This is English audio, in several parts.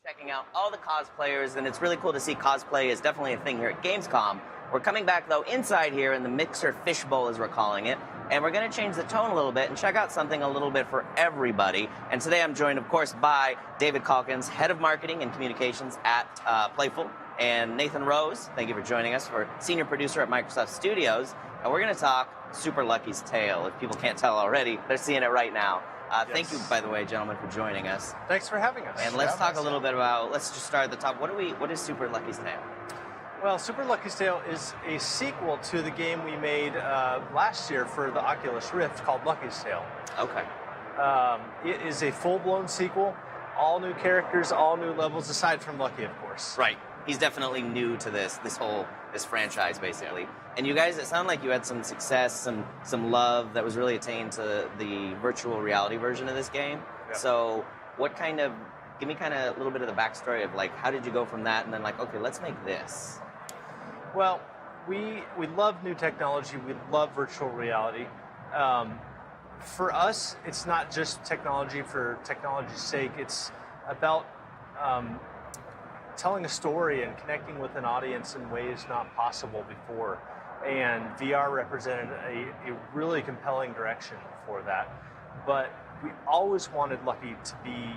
checking out all the cosplayers, and it's really cool to see cosplay is definitely a thing here at Gamescom. We're coming back, though, inside here in the Mixer Fishbowl, as we're calling it, and we're going to change the tone a little bit and check out something a little bit for everybody. And today I'm joined, of course, by David Calkins, Head of Marketing and Communications at Playful, and Nathan Rose, thank you for joining us, for Senior Producer at Microsoft Studios. And we're going to talk Super Lucky's Tale. If people can't tell already, they're seeing it right now. Yes. Thank you, by the way, gentlemen, for joining us. Thanks for having us. And let's talk a little bit about, let's just start at the top. What is Super Lucky's Tale? Well, Super Lucky's Tale is a sequel to the game we made last year for the Oculus Rift called Lucky's Tale. Okay. It is a full-blown sequel, all new characters, all new levels, aside from Lucky, of course. Right. He's definitely new to this franchise, basically. And you guys, it sounded like you had some success, some love that was really attained to the virtual reality version of this game. Yeah. So give me a little bit of the backstory of like, how did you go from that and then like, okay, let's make this? Well, we love new technology. We love virtual reality. For us, it's not just technology for technology's sake. It's about telling a story and connecting with an audience in ways not possible before. And VR represented a really compelling direction for that. But we always wanted Lucky to be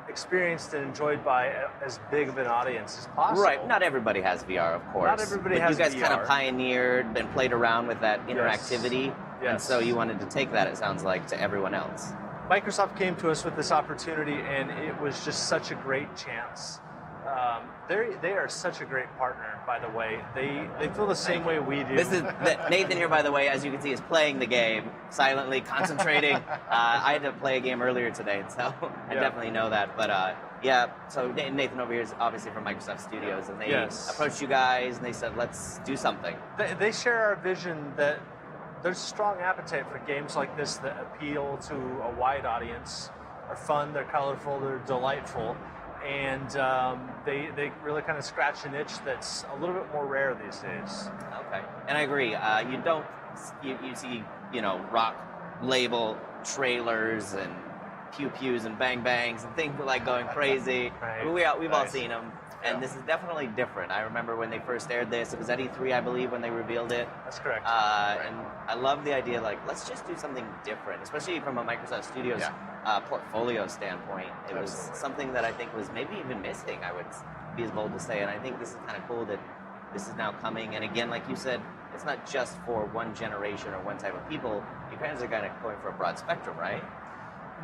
experienced and enjoyed by as big of an audience as possible. Right. Not everybody has VR, of course. Not everybody has VR. You guys kind of pioneered and played around with that interactivity. Yes. And so you wanted to take that, it sounds like, to everyone else. Microsoft came to us with this opportunity, and it was just such a great chance. They are such a great partner, by the way. They feel the same way we do. Nathan here, by the way, as you can see, is playing the game, silently, concentrating. I had to play a game earlier today, so I definitely know that. But so Nathan over here is obviously from Microsoft Studios, and they approached you guys, and they said, let's do something. They share our vision that there's a strong appetite for games like this that appeal to a wide audience. They're fun, they're colorful, they're delightful. And they really kind of scratch an itch that's a little bit more rare these days. Okay, and I agree. You see, rock label trailers and pew-pews and bang-bangs and things like going crazy. Right. We've all seen them, and this is definitely different. I remember when they first aired this, it was at E3, I believe, when they revealed it. That's correct. And I love the idea, like, let's just do something different, especially from a Microsoft Studios portfolio standpoint. It was something that I think was maybe even missing, I would be as bold to say, and I think this is kind of cool that this is now coming, and again, like you said, it's not just for one generation or one type of people. You guys are kind of going for a broad spectrum, right?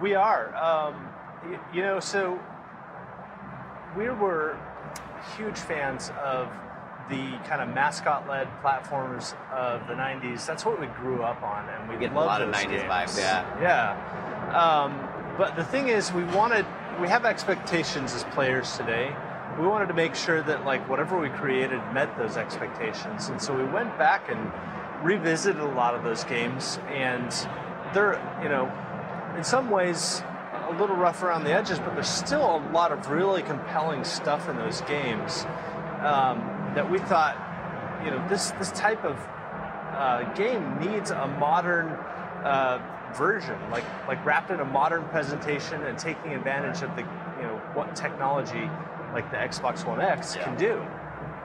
We are. So we were huge fans of the kind of mascot-led platforms of the 90s. That's what we grew up on, and we get a lot of 90s games. vibes, But the thing is, we have expectations as players today. We wanted to make sure that like whatever we created met those expectations, and so we went back and revisited a lot of those games, and they're, in some ways a little rough around the edges, but there's still a lot of really compelling stuff in those games that we thought, this type of game needs a modern version, like wrapped in a modern presentation and taking advantage of the, what technology like the Xbox One X can do.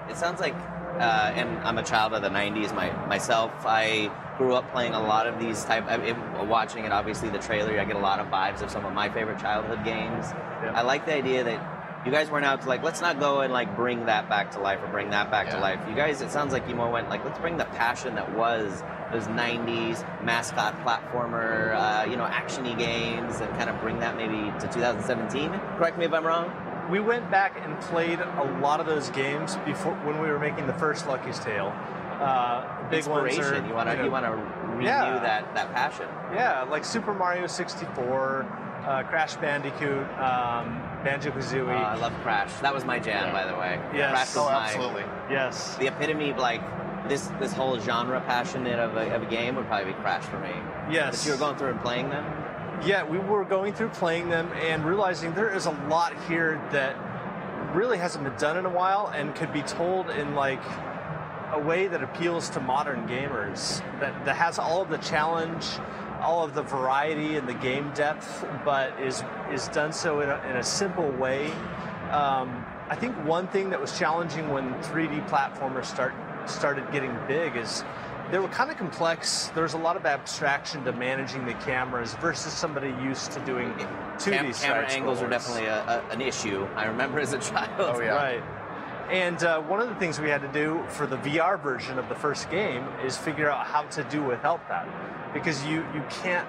It sounds like, and I'm a child of the 90s myself, I grew up playing a lot of these watching it, obviously the trailer, I get a lot of vibes of some of my favorite childhood games. Yeah. I like the idea that you guys weren't out to like, let's not go and like bring that back to life or bring that back to life. You guys, it sounds like you more went like, let's bring the passion that was those 90s mascot platformer, action-y games and kind of bring that maybe to 2017. Correct me if I'm wrong? We went back and played a lot of those games before when we were making the first Lucky's Tale. Big ones are, you want to renew that passion. Yeah, like Super Mario 64, Crash Bandicoot, Banjo-Kazooie. I love Crash. That was my jam, by the way. Yes. Crash was absolutely. Yes. The epitome of like this whole genre passionate of a game would probably be Crash for me. Yes. But you were going through and playing them? Yeah, we were going through playing them and realizing there is a lot here that really hasn't been done in a while and could be told in like a way that appeals to modern gamers, that has all of the challenge all of the variety and the game depth, but is done so in a simple way. I think one thing that was challenging when 3D platformers started getting big is they were kind of complex. There's a lot of abstraction to managing the cameras versus somebody used to doing 2D Camera angles are definitely an issue. I remember as a child. Oh, yeah. Right. And one of the things we had to do for the VR version of the first game is figure out how to do without that. Because you can't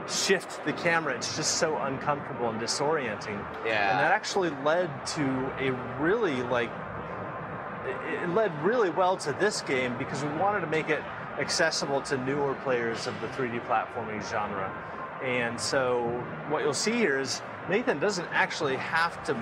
shift the camera. It's just so uncomfortable and disorienting. Yeah. And that actually led to a really, it led really well to this game because we wanted to make it accessible to newer players of the 3D platforming genre. And so what you'll see here is Nathan doesn't actually have to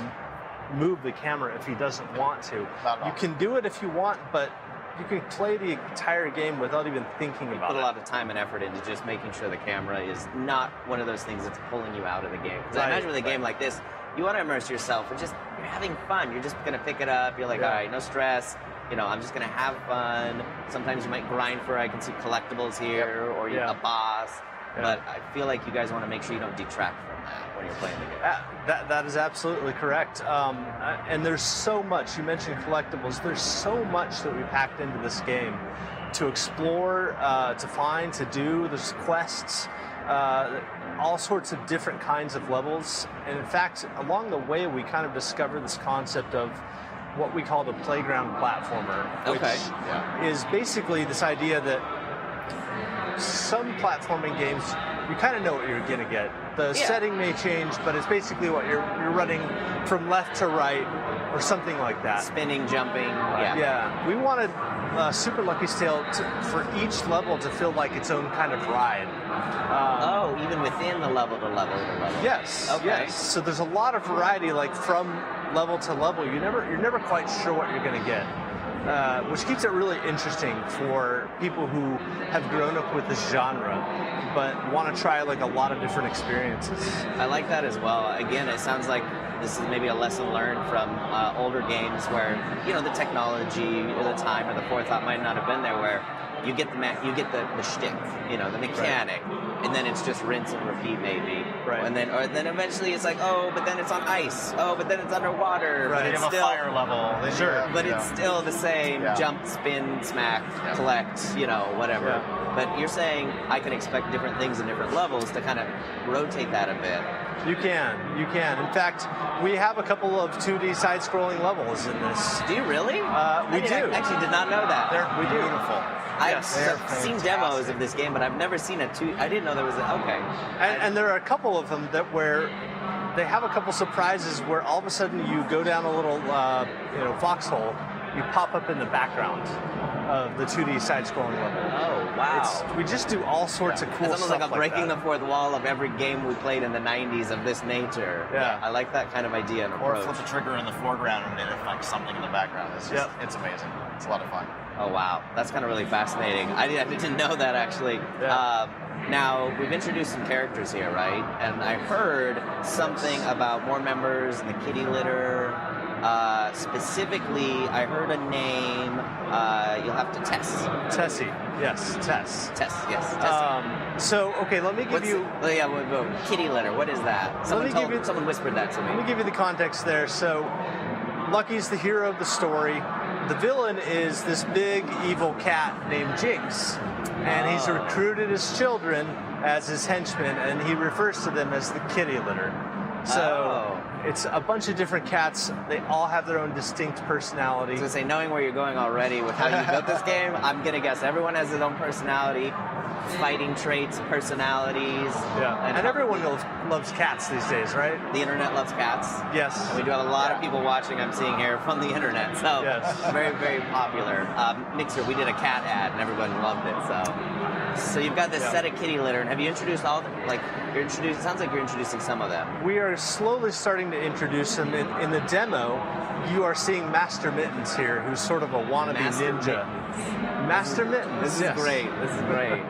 move the camera if he doesn't want to. You can do it if you want, but you can play the entire game without even thinking about it. Put a lot of time and effort into just making sure the camera is not one of those things that's pulling you out of the game. Because I imagine with a game like this, you want to immerse yourself, and you're having fun. You're just going to pick it up. You're like, all right, no stress. You know, I'm just going to have fun. Sometimes you might grind for, I can see collectibles here, or a boss. But I feel like you guys want to make sure you don't detract from that when you're playing the game. That is absolutely correct. And there's so much. You mentioned collectibles. There's so much that we packed into this game to explore, to find, to do. There's quests, all sorts of different kinds of levels. And in fact, along the way, we kind of discovered this concept of what we call the playground platformer, which is basically this idea that some platforming games, you kind of know what you're going to get. The setting may change, but it's basically what you're running from left to right or something like that. Spinning, jumping, Yeah. We wanted Super Lucky's Tale for each level to feel like its own kind of ride. Even within the level to level to level. Yes. Okay. Yes. So there's a lot of variety, like from level to level. You're never quite sure what you're going to get. Which keeps it really interesting for people who have grown up with this genre but want to try like a lot of different experiences. I like that as well. Again, it sounds like this is maybe a lesson learned from older games where, the technology or the time or the forethought might not have been there, where you get the shtick, the mechanic, and then it's just rinse and repeat maybe. Right. And then eventually it's like, but then it's on ice. But then it's underwater. Right. But it's They have still a fire level. Sure. But it's still the same. Jump, spin, smack, collect, whatever. Yeah. But you're saying I can expect different things in different levels to kind of rotate that a bit. You can. In fact, we have a couple of 2D side-scrolling levels in this. Do you really? We do. I actually did not know that. They're beautiful. I've They're seen demos of this game, but I've never seen a 2. I didn't know there was okay. And there are a couple of them where they have a couple surprises where all of a sudden you go down a little, foxhole, you pop up in the background of the 2D side-scrolling level. Oh, wow. We just do all sorts of cool It's almost stuff like a breaking that. the fourth wall of every game we played in the 90s of this nature. Yeah. I like that kind of idea and Or approach. flip the trigger in the foreground and it affects something in the background. It's just, it's amazing. It's a lot of fun. Oh, wow. That's kind of really fascinating. I didn't know that, actually. Yeah. Now, we've introduced some characters here, right? And I heard something about more members in the kitty litter. Specifically, I heard a name. You'll have to Tess. Tessie. Yes, Tess. Tess, yes. Tessie. So, okay, let me give you... kitty litter. What is that? Someone whispered that to me. Let me give you the context there. So, Lucky's the hero of the story. The villain is this big, evil cat named Jinx. And he's recruited his children as his henchmen, and he refers to them as the kitty litter. So, it's a bunch of different cats. They all have their own distinct personality. I was going to say, knowing where you're going already with how you built this game, I'm going to guess everyone has his own personality, fighting traits, personalities. Yeah. And everyone loves cats these days, right? The internet loves cats. Yes. And we do have a lot of people watching, I'm seeing here, from the internet. So, very, very popular. Mixer, we did a cat ad, and everyone loved it. So you've got this set of kitty litter, and have you introduced all of them? It sounds like you're introducing some of them. We are slowly starting to introduce them. In the demo, you are seeing Master Mittens here, who's sort of a wannabe ninja. Master Mittens. This is great. This is great.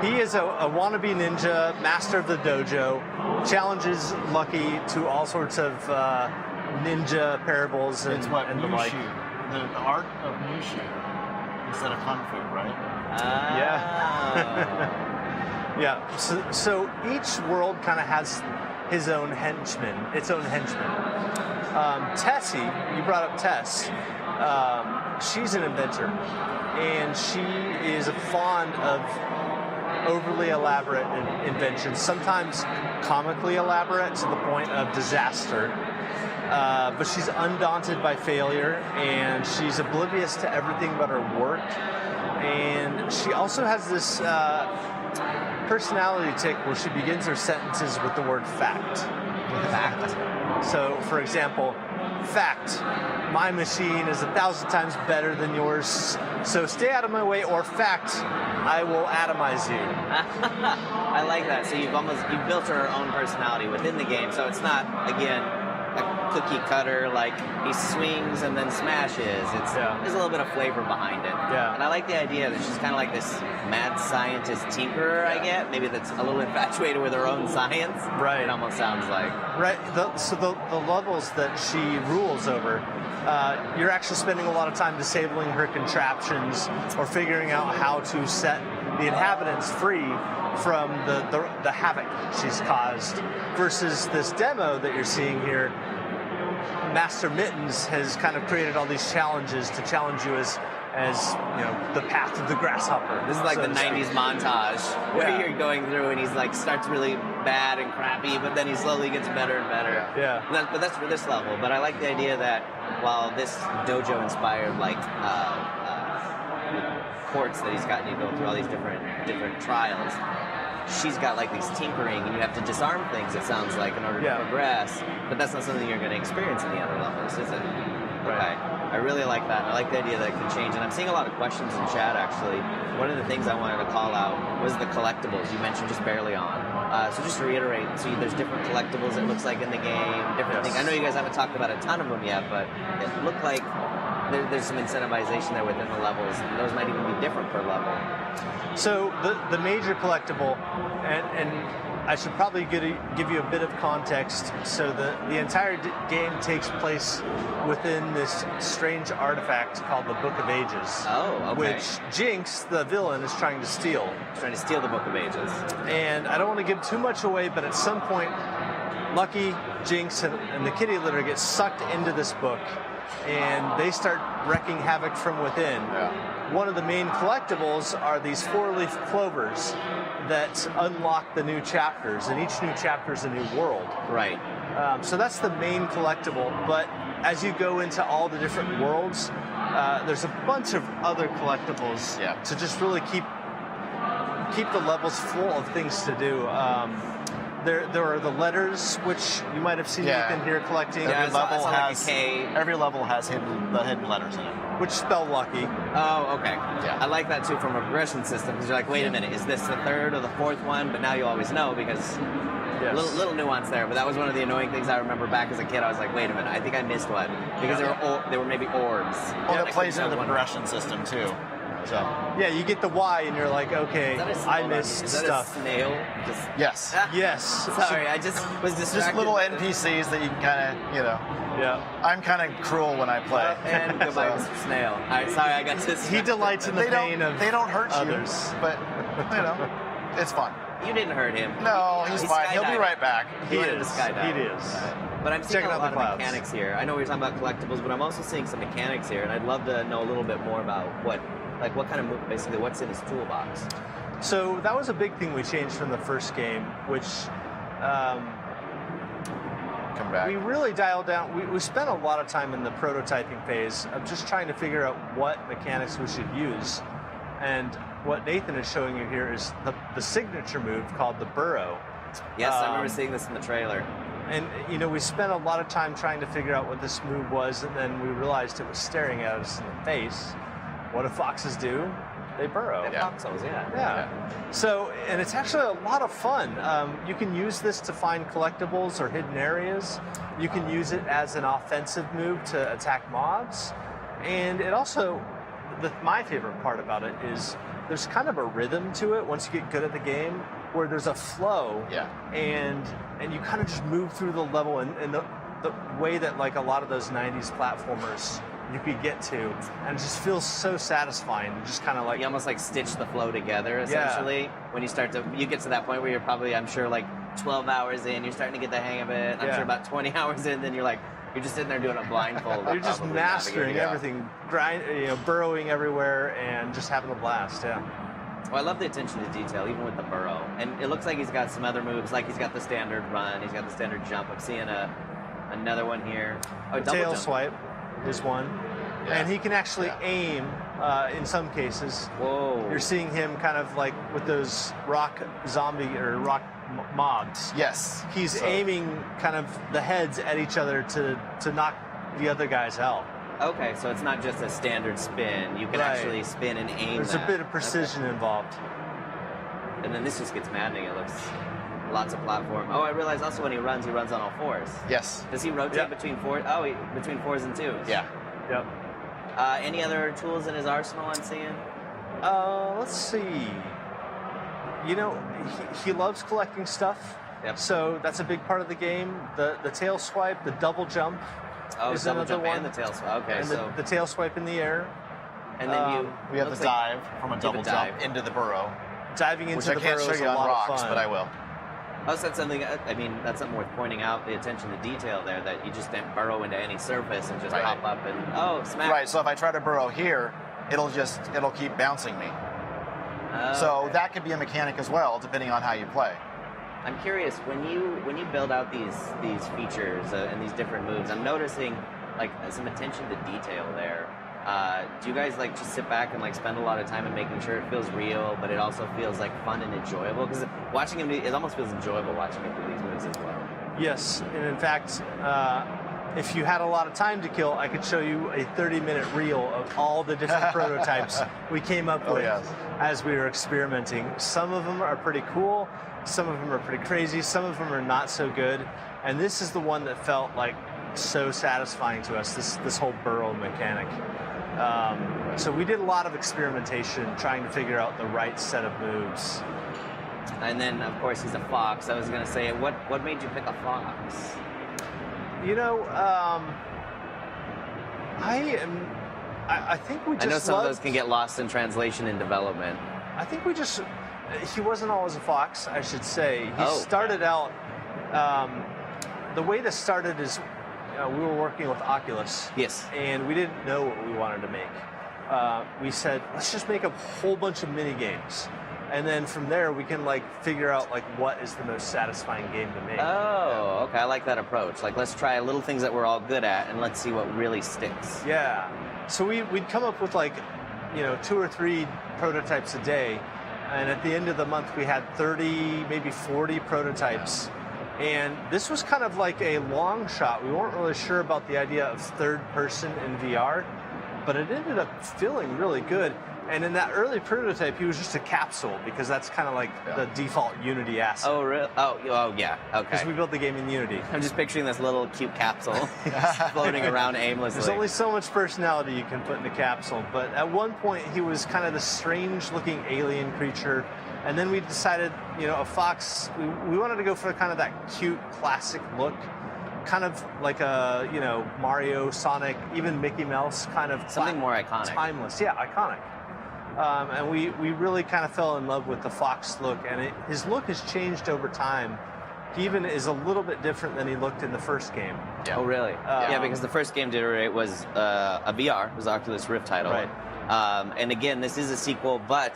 He is a wannabe ninja, master of the dojo, challenges Lucky to all sorts of ninja parables and, It's what and the like. the art of Mushu instead of Kung Fu, right? Yeah. Yeah. So each world kind of has its own henchman. Tessie, you brought up Tess. She's an inventor, and she is fond of overly elaborate inventions, sometimes comically elaborate to the point of disaster. But she's undaunted by failure, and she's oblivious to everything but her work. And she also has this personality tick where she begins her sentences with the word fact. Fact. So, for example, fact, my machine is 1,000 times better than yours, so stay out of my way, or fact, I will atomize you. I like that. So you've built her own personality within the game, so it's not, again, a cookie cutter, like he swings and then smashes. There's a little bit of flavor behind it. Yeah. And I like the idea that she's kind of like this mad scientist tinkerer, I get. Maybe that's a little infatuated with her own science. Right. It almost sounds like. Right. So the levels that she rules over, you're actually spending a lot of time disabling her contraptions or figuring out how to set the inhabitants free from the havoc she's caused, versus this demo that you're seeing here. Master Mittens has kind of created all these challenges to challenge you as you know, the path of the grasshopper. This is like the 90s montage where you're going through and he's like starts really bad and crappy, but then he slowly gets better and better. Yeah. But that's for this level. But I like the idea that while this dojo inspired like courts that he's gotten you go through all these different trials, she's got like these tinkering and you have to disarm things, it sounds like, in order to progress. But that's not something you're going to experience in the other levels, is it? Right. Okay. I really like that. I like the idea that it can change. And I'm seeing a lot of questions in chat, actually. One of the things I wanted to call out was the collectibles you mentioned just barely on. So just to reiterate, so there's different collectibles, it looks like, in the game, different things. I know you guys haven't talked about a ton of them yet, but it looked like there's some incentivization there within the levels. Those might even be different per level. So the major collectible, and I should probably give you a bit of context. So the entire game takes place within this strange artifact called the Book of Ages. Oh, okay. Which Jinx, the villain, is trying to steal. Trying to steal the Book of Ages. And I don't want to give too much away, but at some point, Lucky, Jinx, and the kitty litter get sucked into this book, and they start wreaking havoc from within. Yeah. One of the main collectibles are these 4-leaf clovers that unlock the new chapters, and each new chapter is a new world. Right. So that's the main collectible, but as you go into all the different worlds, there's a bunch of other collectibles to just really keep the levels full of things to do. There are the letters, which you might have seen Ethan here collecting. Every level has the hidden letters in it, which spell lucky. Oh, okay. Yeah. I like that too from a progression system, because you're like, wait a minute, is this the third or the fourth one? But now you always know, because little nuance there. But that was one of the annoying things I remember back as a kid. I was like, wait a minute, I think I missed one, because they were maybe orbs. Well, it plays into the progression system too. So yeah, you get the Y, and you're like, okay, I missed stuff. Is that a snail? Yes. Yes. Sorry, I just was distracted. Just little NPCs that you can kind of, you know. Yeah. I'm kind of cruel when I play. And goodbye, Mr. Snail. All right, sorry, I got this. He delights in the pain of They don't hurt others. you, but you know, it's fun. You didn't hurt him. No, he's fine. He'll be right back. He is. He is. But I'm seeing a lot of clouds. mechanics here. I know we were talking about collectibles, but I'm also seeing some mechanics here, and I'd love to know a little bit more about what kind of, basically, what's in his toolbox. So that was a big thing we changed from the first game, which Come back. we really dialed down. We spent a lot of time in the prototyping phase of just trying to figure out what mechanics we should use. And what Nathan is showing you here is the signature move called the burrow. Yes, I remember seeing this in the trailer. And, you know, we spent a lot of time trying to figure out what this move was, and then we realized it was staring at us in the face. What do foxes do? They burrow. Foxholes, Yeah. So, and it's actually a lot of fun. You can use this to find collectibles or hidden areas. You can use it as an offensive move to attack mobs. And it also, my favorite part about it is there's kind of a rhythm to it once you get good at the game, where there's a flow. Yeah. And you kind of just move through the level in the way that, like, a lot of those 90s platformers you could get to, and it just feels so satisfying. Just kind of like You almost like stitch the flow together, essentially. When you get to that point where you're probably, I'm sure, like 12 hours in, you're starting to get the hang of it. I'm sure about 20 hours in, then you're just sitting there doing a blindfold. You're just mastering everything, burrowing everywhere, and just having a blast. Yeah. Well, I love the attention to detail, even with the burrow. And it looks like he's got some other moves, like he's got the standard run, he's got the standard jump. I'm seeing another one here. Oh, double tail jump. swipe is one. Yeah. And he can actually aim in some cases. Whoa. You're seeing him kind of like with those rock zombie or rock mobs. Yes. He's aiming kind of the heads at each other to knock the other guys out. Okay, so it's not just a standard spin. You can actually spin and aim. There's a bit of precision involved. And then this just gets maddening. It looks lots of platform. Oh, I realize also when he runs on all fours. Yes. Does he rotate between fours? Oh, between fours and twos. Yeah. Yep. Any other tools in his arsenal I'm seeing? Let's see. You know, he loves collecting stuff. Yep. So that's a big part of the game. The tail swipe, the double jump. Oh, is double another jump one. and the tail swipe. Okay, And so the tail swipe in the air. and then We have looks the like- dive from a you have a double dive. jump into the burrow, Diving into which the I can't burrow show is you a on lot of rocks, fun. but I will. Oh, so that's something. I mean, that's something worth pointing out. The attention to detail there. That you just don't burrow into any surface and just pop up and smack. Right. So if I try to burrow here, it'll keep bouncing me. So that could be a mechanic as well, depending on how you play. I'm curious when you build out these features and these different moves. I'm noticing like some attention to detail there. Do you guys like just sit back and like spend a lot of time in making sure it feels real, but it also feels like fun and enjoyable? Because watching him, it almost feels enjoyable watching him do these moves as well. Yes, and in fact, if you had a lot of time to kill, I could show you a 30-minute reel of all the different prototypes we came up with as we were experimenting. Some of them are pretty cool, some of them are pretty crazy, some of them are not so good, and this is the one that felt like so satisfying to us, this whole burrow mechanic. So we did a lot of experimentation trying to figure out the right set of moves. And then, of course, he's a fox. I was going to say, what made you pick a fox? You know, I think we just I know some loved, of those can get lost in translation and development. I think he wasn't always a fox, I should say. He started out, the way this started is we were working with Oculus. Yes. And we didn't know what we wanted to make. We said, let's just make a whole bunch of mini games. And then from there, we can figure out what is the most satisfying game to make. Oh, okay. I like that approach. Let's try little things that we're all good at, and let's see what really sticks. Yeah. So we'd come up with 2 or 3 prototypes a day, and at the end of the month, we had 30, maybe 40 prototypes. And this was kind of like a long shot. We weren't really sure about the idea of third person in VR, but it ended up feeling really good. And in that early prototype, he was just a capsule because that's kind of the default Unity asset. Oh, really? Oh, yeah. Okay. Because we built the game in Unity. I'm just picturing this little cute capsule floating around aimlessly. There's only so much personality you can put in a capsule. But at one point, he was kind of this strange-looking alien creature. And then we decided, a fox, we wanted to go for kind of that cute, classic look. Kind of like a, Mario, Sonic, even Mickey Mouse kind of... Something more iconic. Timeless. Yeah, iconic. And we really kind of fell in love with the fox look, and his look has changed over time. He even is a little bit different than he looked in the first game. Yeah. Oh, really? Yeah, because the first game, to iterate, was a VR. It was Oculus Rift title. Right. And again, this is a sequel, but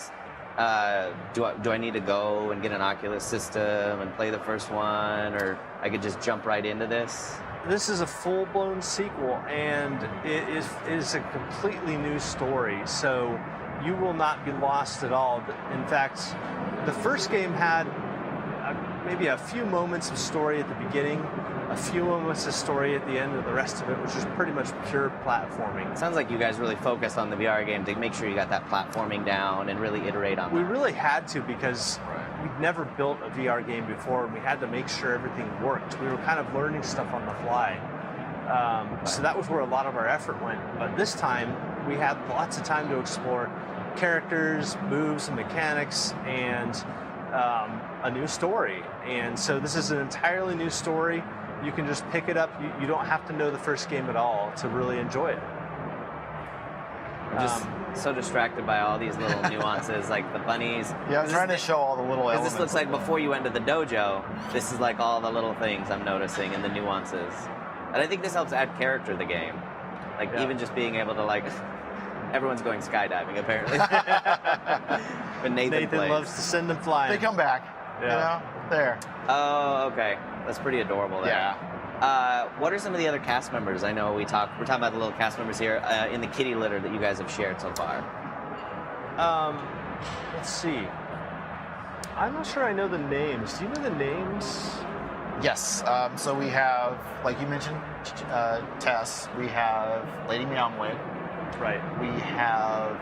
do I need to go and get an Oculus system and play the first one, or I could just jump right into this? This is a full-blown sequel, and it is a completely new story. So you will not be lost at all. In fact, the first game had maybe a few moments of story at the beginning, a few moments of story at the end, and the rest of it was just pretty much pure platforming. It sounds like you guys really focused on the VR game to make sure you got that platforming down and really iterate on that. We really had to, because we'd never built a VR game before, and we had to make sure everything worked. We were kind of learning stuff on the fly. So that was where a lot of our effort went. But this time, we had lots of time to explore characters, moves, and mechanics, and a new story. And so this is an entirely new story. You can just pick it up. You don't have to know the first game at all to really enjoy it. I'm just so distracted by all these little nuances, like the bunnies. Yeah, I'm trying to show all the little elements. This looks like before you enter the dojo, this is like all the little things I'm noticing and the nuances. And I think this helps add character to the game. Like even just being able to like, everyone's going skydiving apparently. But Nathan plays. loves to send them flying. They come back. You know, there. Oh, okay. That's pretty adorable there. Yeah. What are some of the other cast members? I know we're talking about the little cast members here in the kitty litter that you guys have shared so far. Let's see. I'm not sure I know the names. Do you know the names? Yes. So we have, like you mentioned, Tess. We have Lady Meowmwig. Right. We have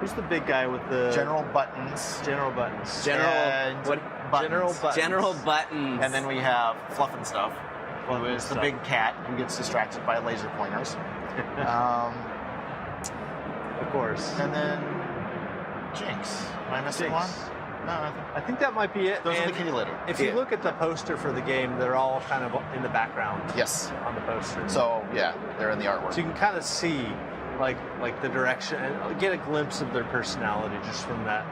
who's the big guy with the General Buttons. General Buttons. Buttons. General Buttons. General Buttons. And then we have Fluff and Stuff, who is the big cat who gets distracted by laser pointers. Of course. And then Jinx. Am I missing one? No, I think that might be it. Those are the kitty litter. If you look at the poster for the game, they're all kind of in the background. Yes. On the poster. So yeah, they're in the artwork. So you can kind of see like the direction and get a glimpse of their personality just from that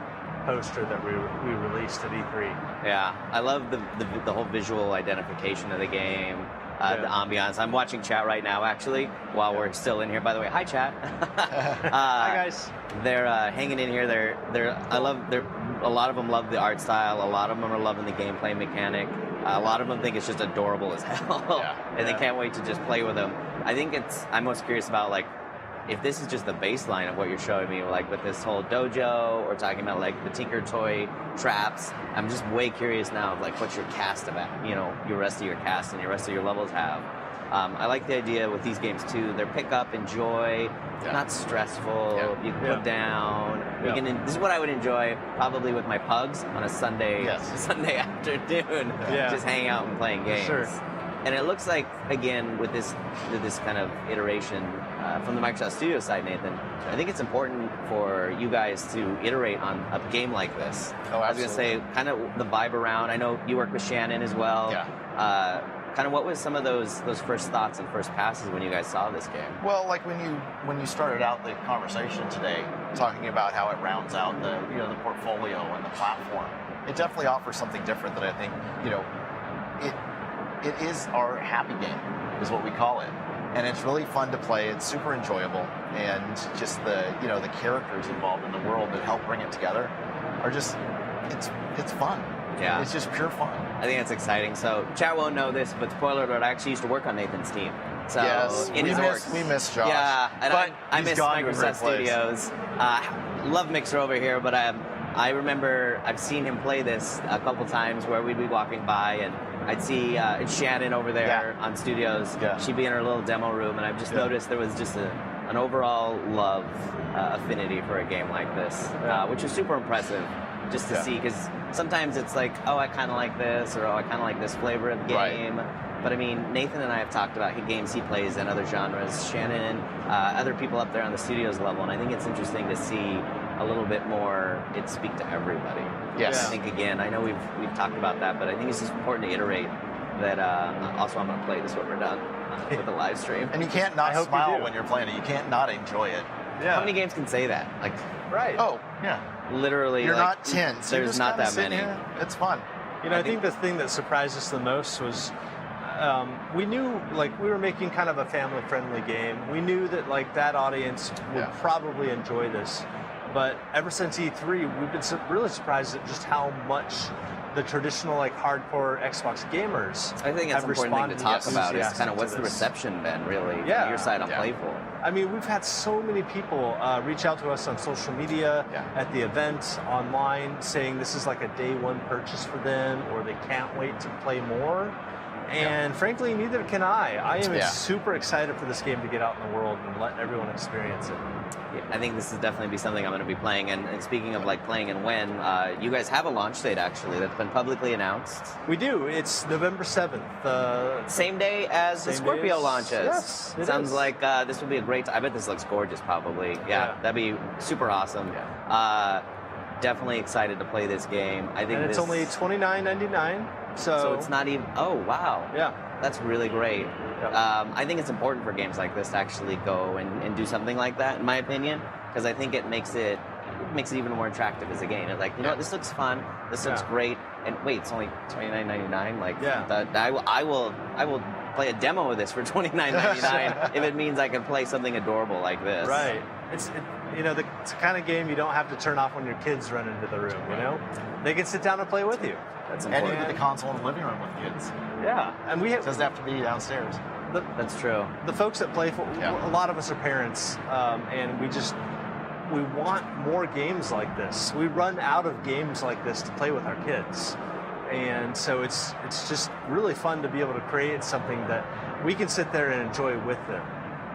poster that we released at E3. Yeah, I love the whole visual identification of the game, the ambiance. I'm watching chat right now, actually, while we're still in here. By the way, hi chat. Hi guys. They're hanging in here. A lot of them love the art style. A lot of them are loving the gameplay mechanic. A lot of them think it's just adorable as hell, and they can't wait to just play with them. I think I'm most curious about like, if this is just the baseline of what you're showing me, like with this whole dojo, or talking about like the Tinker Toy traps, I'm just way curious now of like what your cast about, your rest of your cast and your rest of your levels have. I like the idea with these games too. They're pick up, enjoy, not stressful. You can put down. This is what I would enjoy probably with my pugs on a Sunday afternoon, just hanging out and playing games. Sure. And it looks like, again, with this kind of iteration from the Microsoft Studios side, Nathan, I think it's important for you guys to iterate on a game like this. Oh, absolutely. I was going to say, kind of the vibe around. I know you work with Shannon as well. Yeah. Kind of what was some of those first thoughts and first passes when you guys saw this game? Well, like when you started out the conversation today, talking about how it rounds out the portfolio and the platform, it definitely offers something different that I think it is our happy game, is what we call it. And it's really fun to play. It's super enjoyable. And just the characters involved in the world that help bring it together are just, it's fun. Yeah. It's just pure fun. I think that's exciting. So, chat won't know this, but spoiler alert, I actually used to work on Nathan's team. So, yes, in his orgs. We miss Josh. Yeah, and but I miss Microsoft Studios. Love Mixer over here, but I remember I've seen him play this a couple times where we'd be walking by and I'd see Shannon over there on Studios. Yeah. She'd be in her little demo room, and I've just noticed there was just an overall love affinity for a game like this, which is super impressive just to see, because sometimes it's like, oh, I kind of like this, or oh, I kind of like this flavor of the game. But I mean, Nathan and I have talked about games he plays in other genres, Shannon, other people up there on the Studios level, and I think it's interesting to see a little bit more it speak to everybody. Yes. I think, again, I know we've talked about that, but I think it's just important to iterate that. Also, I'm going to play this when we're done with the live stream. And you can't not smile when you're playing it. You can't not enjoy it. Yeah. How many games can say that? Like, Oh, yeah. Literally, you're not tense. There's not that many. Here. It's fun. I think the thing that surprised us the most was we knew we were making kind of a family-friendly game. We knew that that audience would probably enjoy this. But ever since E3, we've been really surprised at just how much the traditional hardcore Xbox gamers I think it's have an important thing to talk about is kind of what's to the this. reception been really from your side on Playful. I mean, we've had so many people reach out to us on social media, at the event, online, saying this is like a day one purchase for them, or they can't wait to play more. And frankly, neither can I. I am super excited for this game to get out in the world and let everyone experience it. I think this is definitely be something I'm going to be playing. And speaking of playing and when, you guys have a launch date actually that's been publicly announced. We do. It's November 7th. Same day as the Scorpio launches. Yes, it sounds is. like this would be a great. I bet this looks gorgeous. Probably. Yeah. That'd be super awesome. Definitely excited to play this game. I think it's only $29.99. So it's not even. Oh wow. Yeah. That's really great. I think it's important for games like this to actually go and do something like that, in my opinion, because I think it makes it even more attractive as a game. It's like, you know what, this looks fun, this looks great, and wait, it's only $29.99. Like, I will play a demo of this for $29.99 if it means I can play something adorable like this. Right. It's the kind of game you don't have to turn off when your kids run into the room. You know, they can sit down and play with you. That's And important. you get the console in the living room with kids. Yeah, and we It doesn't have to be downstairs. That's true. The folks that play, a lot of us are parents, and we want more games like this. We run out of games like this to play with our kids. And so it's just really fun to be able to create something that we can sit there and enjoy with them.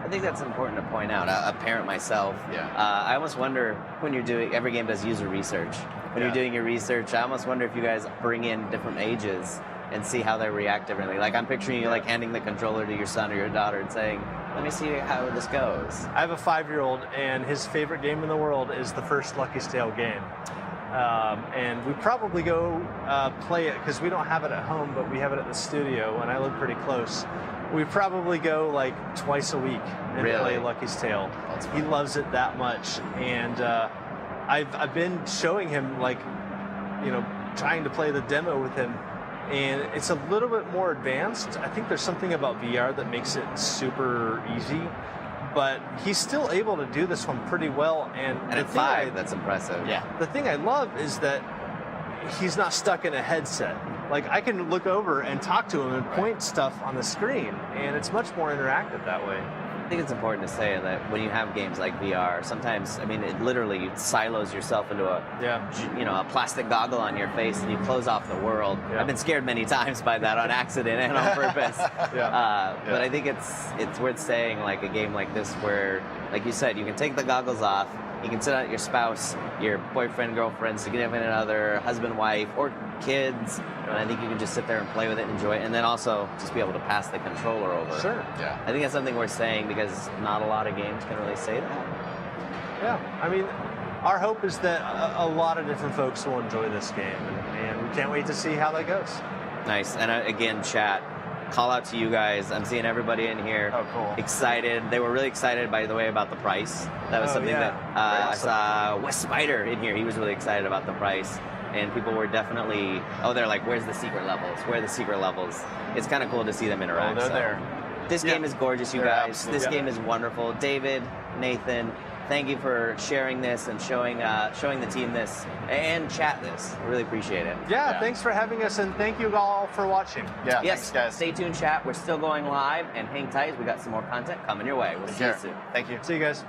I think that's important to point out. A parent myself, I almost wonder when you're doing, every game does user research. When you're doing your research, I almost wonder if you guys bring in different ages and see how they react differently. Like, I'm picturing you like handing the controller to your son or your daughter and saying, let me see how this goes. I have a 5-year-old, and his favorite game in the world is the first Lucky's Tale game. And we probably go play it, because we don't have it at home, but we have it at the studio, and I live pretty close. We probably go like twice a week and play Lucky's Tale. He loves it that much, and I've been showing him, like, trying to play the demo with him, and it's a little bit more advanced. I think there's something about VR that makes it super easy, but he's still able to do this one pretty well. And at 5, that's impressive. Yeah. The thing I love is that he's not stuck in a headset. Like, I can look over and talk to him and point stuff on the screen, and it's much more interactive that way. I think it's important to say that when you have games like VR, sometimes, I mean, it literally silos yourself into a plastic goggle on your face, and you close off the world. I've been scared many times by that on accident and on purpose. But I think it's worth saying, like, a game like this where, like you said, you can take the goggles off, you can sit out your spouse, your boyfriend, girlfriend, significant other, husband, wife, or kids, and I think you can just sit there and play with it, enjoy it, and then also just be able to pass the controller over. Sure. Yeah. I think that's something worth saying, because not a lot of games can really say that. Yeah, I mean, our hope is that a lot of different folks will enjoy this game, and we can't wait to see how that goes. Nice. And again, chat, call out to you guys. I'm seeing everybody in here excited. They were really excited, by the way, about the price. That was something that I saw Wes Spider in here. He was really excited about the price. And people were definitely, they're like, where's the secret levels? Where are the secret levels? It's kind of cool to see them interact. They're there. This game is gorgeous, you guys. This Yeah. game is wonderful. David, Nathan, thank you for sharing this and showing the team this and chat this. I really appreciate it. Yeah, thanks for having us, and thank you all for watching. Yeah, Yes, thanks, guys. stay tuned, chat. We're still going live, and hang tight. We got some more content coming your way. We'll see you soon. Thank you. See you guys.